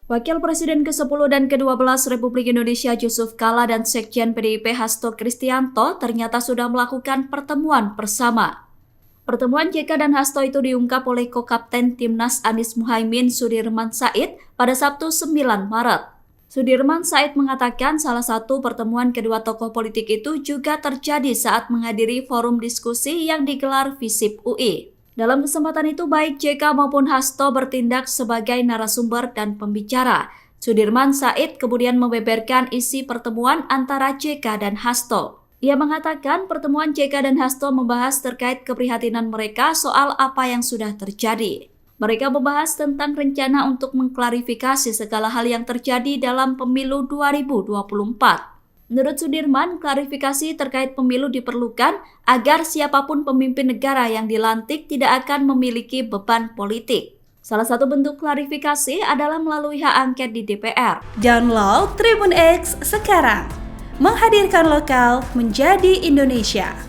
Wakil Presiden ke-10 dan ke-12 Republik Indonesia Yusuf Kala dan Sekjen PDIP Hasto Kristianto ternyata sudah melakukan pertemuan bersama. Pertemuan JK dan Hasto itu diungkap oleh Ko-Kapten Timnas Anies Muhaimin Sudirman Said pada Sabtu 9 Maret. Sudirman Said mengatakan salah satu pertemuan kedua tokoh politik itu juga terjadi saat menghadiri forum diskusi yang digelar FISIP UI. Dalam kesempatan itu, baik JK maupun Hasto bertindak sebagai narasumber dan pembicara. Sudirman Said kemudian membeberkan isi pertemuan antara JK dan Hasto. Ia mengatakan pertemuan JK dan Hasto membahas terkait keprihatinan mereka soal apa yang sudah terjadi. Mereka membahas tentang rencana untuk mengklarifikasi segala hal yang terjadi dalam pemilu 2024. Menurut Sudirman, klarifikasi terkait pemilu diperlukan agar siapapun pemimpin negara yang dilantik tidak akan memiliki beban politik. Salah satu bentuk klarifikasi adalah melalui hak angket di DPR. Download Tribun X sekarang, menghadirkan lokal menjadi Indonesia.